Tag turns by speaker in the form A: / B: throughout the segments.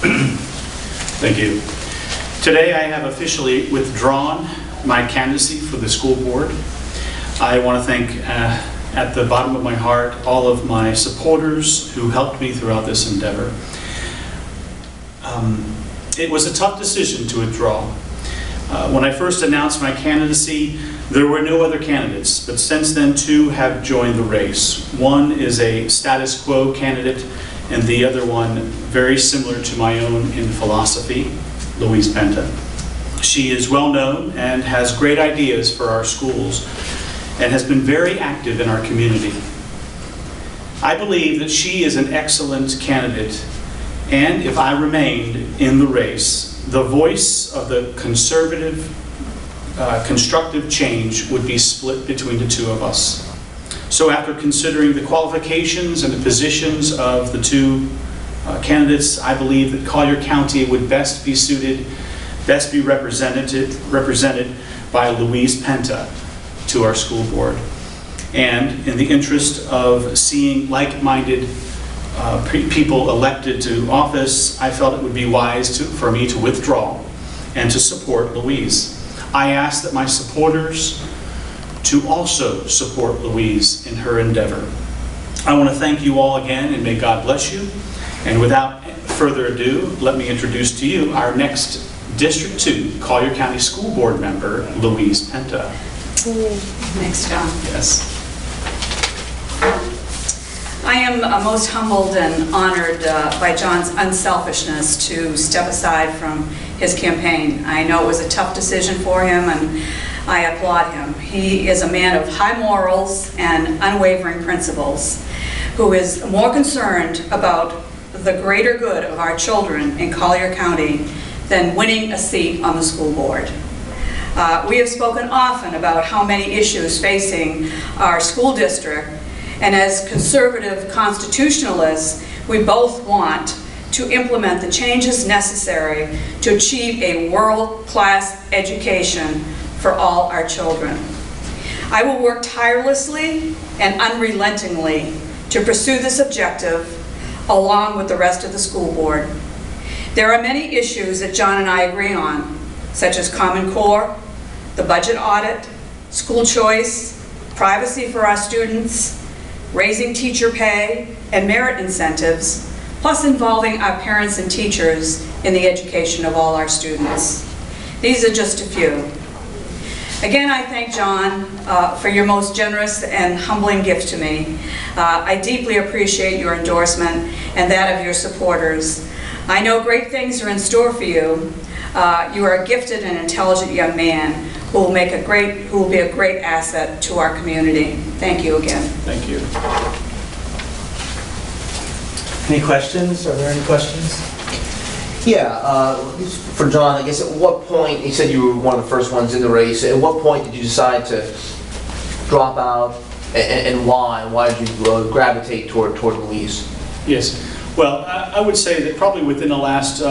A: Thank you. Today I have officially withdrawn my candidacy for the school board. I want to thank, at the bottom of my heart, all of my supporters who helped me throughout this endeavor. It was a tough decision to withdraw. When I first announced my candidacy, there were no other candidates, but since then two have joined the race. One is a status quo candidate, and the other one very similar to my own in philosophy, Louise Penta. She is well known and has great ideas for our schools and has been very active in our community. I believe that she is an excellent candidate, and if I remained in the race, the voice of the conservative, constructive change would be split between the two of us. So after considering the qualifications and the positions of the two candidates, I believe that Collier County would best be represented by Louise Penta to our school board. And in the interest of seeing like-minded people elected to office, I felt it would be wise for me to withdraw and to support Louise. I ask that my supporters to also support Louise in her endeavor. I want to thank you all again, and may God bless you. And without further ado, let me introduce to you our next District 2 Collier County School Board member, Louise Penta.
B: Thanks, John.
A: Yes.
B: I am most humbled and honored by John's unselfishness to step aside from his campaign. I know it was a tough decision for him, and I applaud him. He is a man of high morals and unwavering principles, who is more concerned about the greater good of our children in Collier County than winning a seat on the school board. We have spoken often about how many issues facing our school district, and as conservative constitutionalists, we both want to implement the changes necessary to achieve a world-class education for all our children. I will work tirelessly and unrelentingly to pursue this objective along with the rest of the school board. There are many issues that John and I agree on, such as Common Core, the budget audit, school choice, privacy for our students, raising teacher pay and merit incentives, plus involving our parents and teachers in the education of all our students. These are just a few. Again, I thank John for your most generous and humbling gift to me. I deeply appreciate your endorsement and that of your supporters. I know great things are in store for you. You are a gifted and intelligent young man who will be a great asset to our community. Thank you again.
A: Thank you.
C: Any questions? Are there any questions? Yeah, for John, I guess at what point, you said you were one of the first ones in the race, at what point did you decide to drop out, and why? Why did you gravitate toward Louise?
A: Yes. Well, I would say that probably within the last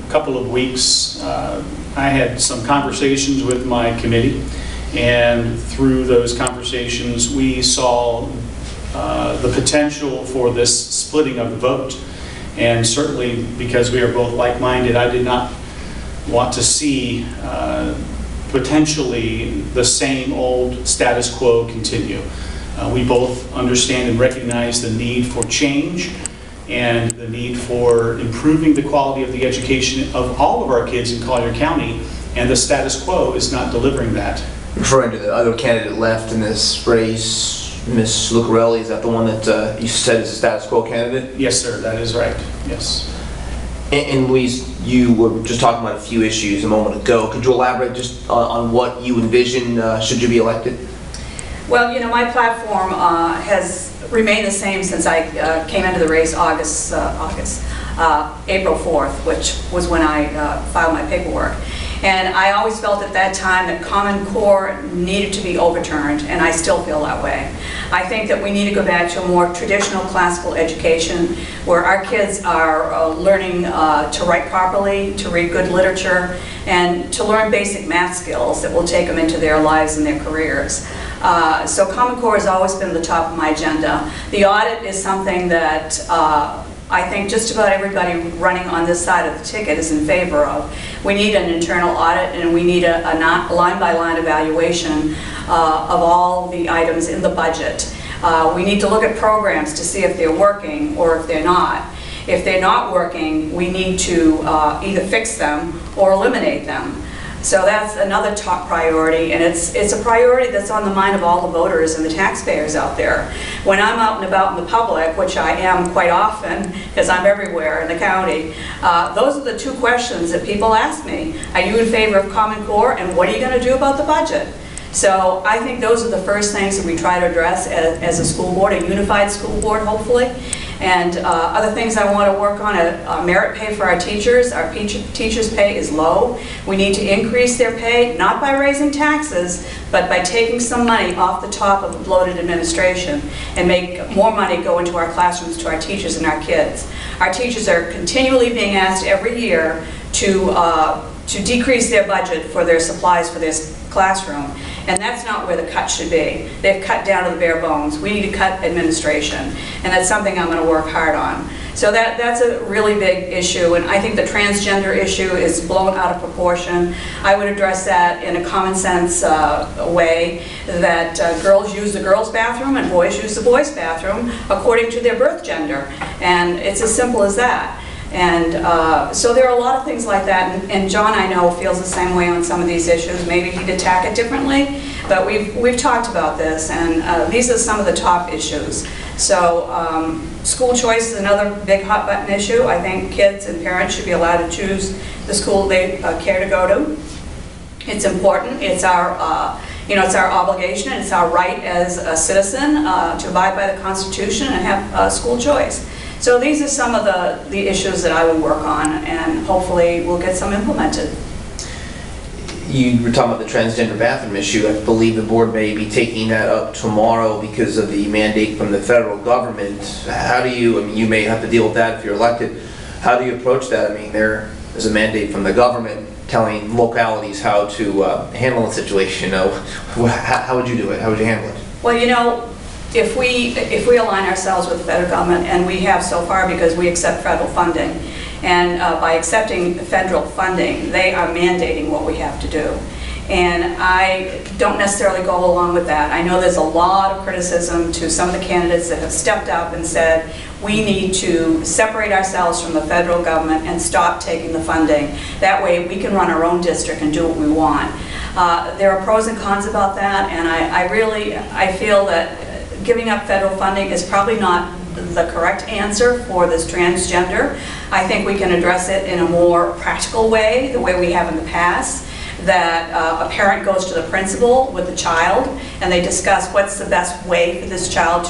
A: couple of weeks, I had some conversations with my committee, and through those conversations, we saw the potential for this splitting of the vote. And certainly, because we are both like-minded, I did not want to see potentially the same old status quo continue. We both understand and recognize the need for change and the need for improving the quality of the education of all of our kids in Collier County, and the status quo is not delivering that.
C: Referring to the other candidate left in this race, Ms. Lucarelli, is that the one that you said is a status quo candidate?
A: Yes, sir, that is right, yes.
C: And Louise, you were just talking about a few issues a moment ago. Could you elaborate just on what you envision should you be elected?
B: Well, you know, my platform has remained the same since I came into the race April 4th, which was when I filed my paperwork. And I always felt at that time that Common Core needed to be overturned, and I still feel that way. I think that we need to go back to a more traditional classical education where our kids are learning to write properly, to read good literature, and to learn basic math skills that will take them into their lives and their careers. So Common Core has always been the top of my agenda. The audit is something that I think just about everybody running on this side of the ticket is in favor of. We need an internal audit, and we need a line-by-line evaluation of all the items in the budget. We need to look at programs to see if they're working or if they're not. If they're not working, we need to either fix them or eliminate them. So that's another top priority, and it's a priority that's on the mind of all the voters and the taxpayers out there. When I'm out and about in the public, which I am quite often because I'm everywhere in the county, those are the two questions that people ask me. Are you in favor of Common Core, and what are you going to do about the budget? So I think those are the first things that we try to address as a school board, a unified school board, hopefully. And other things I want to work on, merit pay for our teachers. Our teachers' pay is low. We need to increase their pay, not by raising taxes, but by taking some money off the top of the bloated administration and make more money go into our classrooms to our teachers and our kids. Our teachers are continually being asked every year to decrease their budget for their supplies for this classroom, and that's not where the cut should be. They've cut down to the bare bones. We need to cut administration, and that's something I'm going to work hard on. So that's a really big issue, and I think the transgender issue is blown out of proportion. I would address that in a common sense way, that girls use the girls' bathroom and boys use the boys' bathroom according to their birth gender, and it's as simple as that. And so there are a lot of things like that, and John, I know, feels the same way on some of these issues. Maybe he'd attack it differently, but we've talked about this, and these are some of the top issues. So school choice is another big hot button issue. I think kids and parents should be allowed to choose the school they care to go to. It's important. It's our it's our obligation, and it's our right as a citizen to abide by the Constitution and have school choice. So these are some of the issues that I would work on, and hopefully we'll get some implemented.
C: You were talking about the transgender bathroom issue. I believe the board may be taking that up tomorrow because of the mandate from the federal government. How do you, I mean, you may have to deal with that if you're elected. How do you approach that? I mean, there is a mandate from the government telling localities how to handle the situation. How would you do it? How would you handle it?
B: Well, you know, if we align ourselves with the federal government, and we have so far because we accept federal funding, and by accepting federal funding, they are mandating what we have to do. And I don't necessarily go along with that. I know there's a lot of criticism to some of the candidates that have stepped up and said, we need to separate ourselves from the federal government and stop taking the funding. That way we can run our own district and do what we want. There are pros and cons about that, and I feel that giving up federal funding is probably not the correct answer for this transgender. I think we can address it in a more practical way, the way we have in the past, that a parent goes to the principal with the child and they discuss what's the best way for this child to